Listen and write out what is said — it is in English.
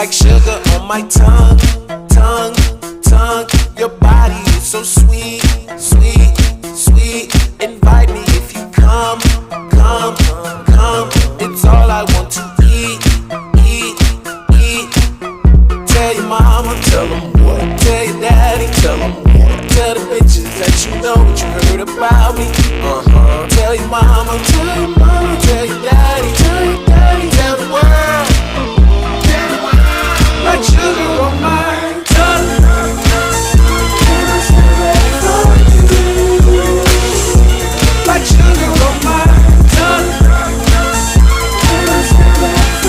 Like sugar on my tongue, tongue, tongue. Your body is so sweet, sweet, sweet. Invite me if you come, come, come. It's all I want to eat, eat, eat. Tell your mama, tell them what. Tell your daddy, tell them what. Tell the bitches that you know what you heard about me. Tell your mama, tell your mama, tell your daddy, tell your